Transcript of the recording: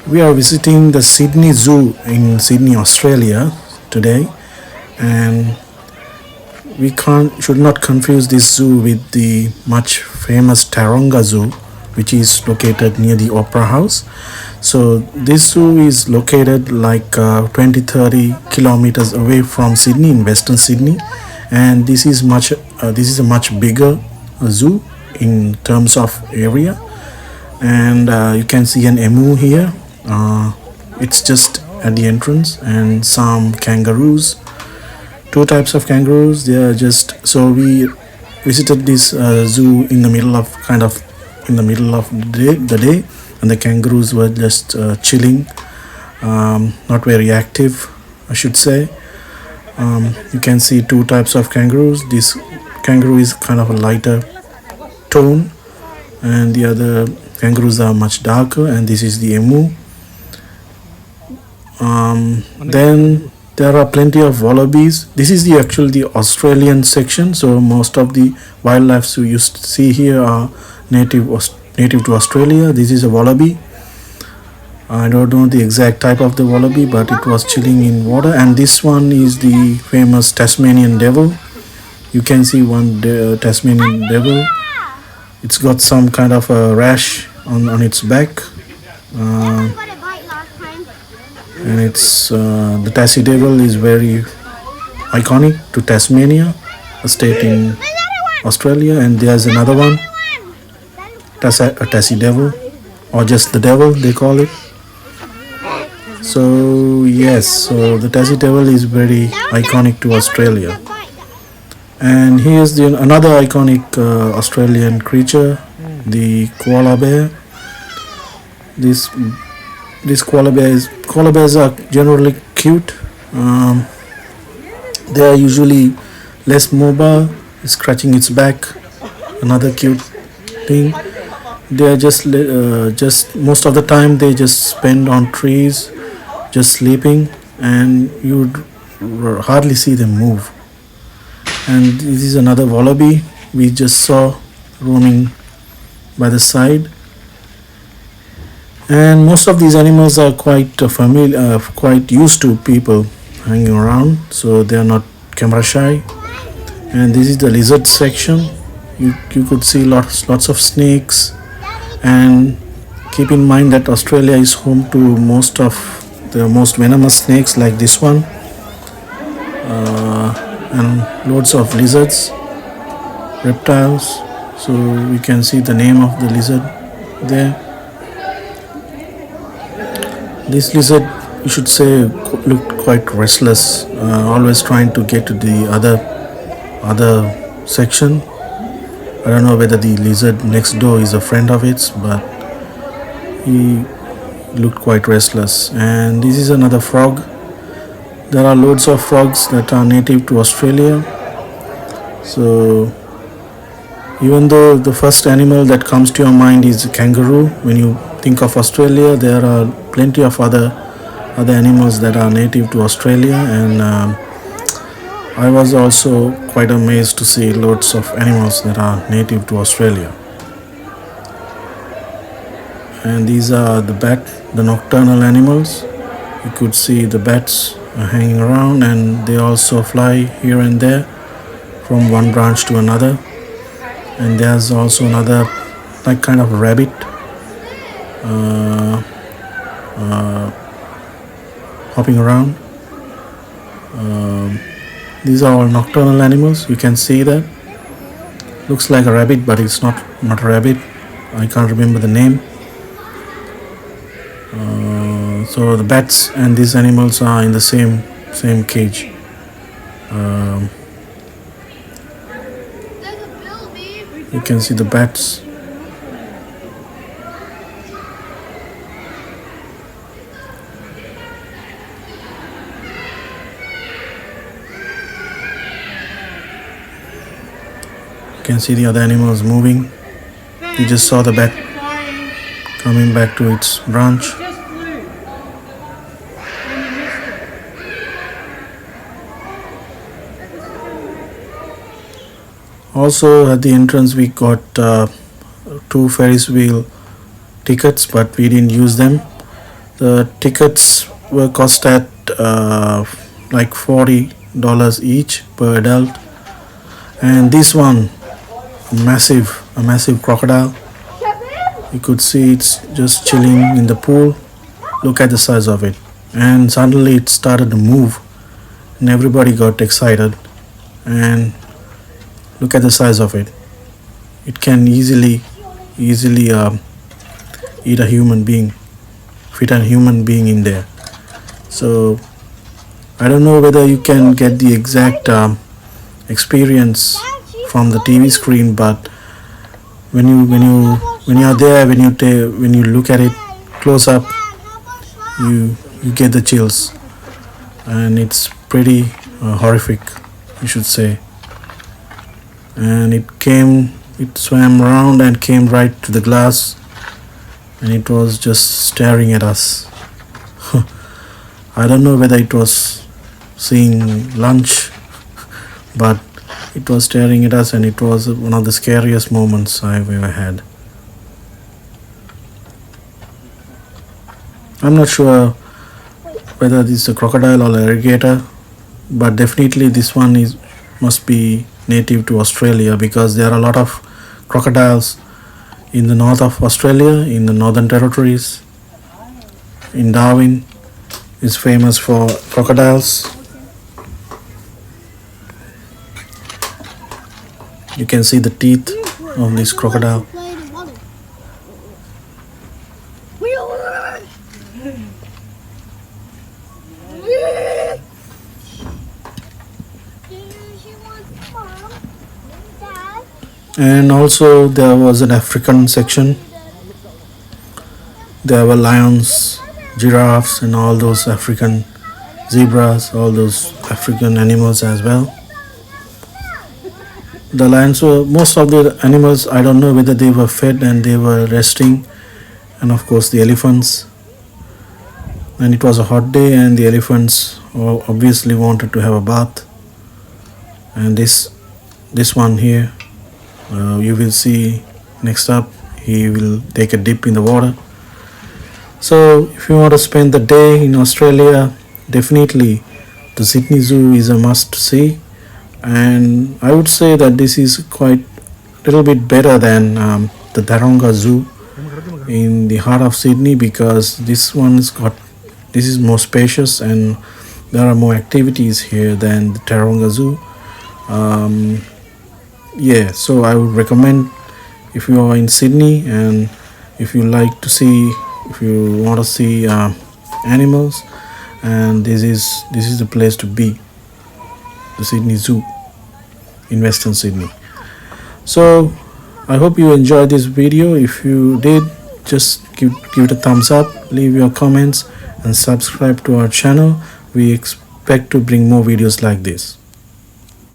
We are visiting the Sydney Zoo in Sydney, Australia today, and we can't should not confuse this zoo with the much famous Taronga Zoo, which is located near the Opera House. So this zoo is located like 20-30 kilometers away from Sydney in Western Sydney, and this is a much bigger zoo in terms of area. And you can see an emu here. It's just at the entrance, and some kangaroos, two types of kangaroos. They are just so we visited this zoo in the middle of the day, and the kangaroos were just chilling, not very active, I should say. You can see two types of kangaroos. This kangaroo is kind of a lighter tone, and the other kangaroos are much darker, and this is the emu. Then there are plenty of wallabies. This is the Australian section, so most of the wildlife you used to see here are native to Australia. This is a wallaby. I don't know the exact type of the wallaby, but it was chilling in water. And this one is the famous Tasmanian devil. You can see one Tasmanian devil. It's got some kind of a rash on its back. And it's the Tassie devil is very iconic to Tasmania, a state in Australia. And there's another one, a Tassie devil, or just the devil they call it. So yes, so the Tassie devil is very iconic to Australia. And here's another iconic Australian creature, the koala bear. This koala bears are generally cute. They are usually less mobile, scratching its back. Another cute thing. They are just most of the time they just spend on trees, just sleeping, and you hardly see them move. And this is another wallaby we just saw roaming by the side. And most of these animals are quite familiar, quite used to people hanging around, so they are not camera shy. And this is the lizard section. You could see lots of snakes. And keep in mind that Australia is home to most of the most venomous snakes like this one, and loads of lizards, reptiles. So we can see the name of the lizard there. This lizard, you should say, looked quite restless, always trying to get to the other section. I don't know whether the lizard next door is a friend of its, but he looked quite restless. And this is another frog. There are loads of frogs that are native to Australia. So even though the first animal that comes to your mind is a kangaroo, when you think of Australia, there are plenty of other animals that are native to Australia. And I was also quite amazed to see lots of animals that are native to Australia. And these are the nocturnal animals. You could see the bats hanging around, and they also fly here and there from one branch to another. And there's also another like kind of rabbit hopping around. These are all nocturnal animals. You can see that. Looks like a rabbit, but it's not a rabbit. I can't remember the name. So the bats and these animals are in the same cage. You can see the bats. You can see the other animals moving. You just saw the bat coming back to its branch. Also at the entrance we got 2 Ferris wheel tickets, but we didn't use them. The tickets were cost at like $40 each per adult. And this one, a massive crocodile. You could see it's just chilling in the pool. Look at the size of it. And suddenly it started to move, and everybody got excited. And look at the size of it. It can easily eat a human being, fit a human being in there. So I don't know whether you can get the exact experience from the TV screen, but when you are there, when you look at it close up, you get the chills, and it's pretty horrific, you should say. And it swam around and came right to the glass, and it was just staring at us. I don't know whether it was seeing lunch, but it was staring at us, and it was one of the scariest moments I've ever had. I'm not sure whether this is a crocodile or alligator, but definitely this one must be native to Australia, because there are a lot of crocodiles in the north of Australia, in the Northern Territories. In Darwin is famous for crocodiles. You can see the teeth of this crocodile. And also there was an African section. There were lions, giraffes, and all those African zebras, all those African animals as well. The lions were, most of the animals, I don't know whether they were fed and they were resting, and of course the elephants. And it was a hot day, and the elephants obviously wanted to have a bath. And this one here, you will see next up, he will take a dip in the water. So if you want to spend the day in Australia, definitely the Sydney Zoo is a must see. And I would say that this is quite a little bit better than the Taronga Zoo in the heart of Sydney, because this is more spacious and there are more activities here than the Taronga Zoo. So I would recommend, if you are in Sydney and if you want to see animals, and this is the place to be, the Sydney Zoo in Western Sydney. So I hope you enjoyed this video. If you did, just give it a thumbs up, leave your comments, and subscribe to our channel. We expect to bring more videos like this.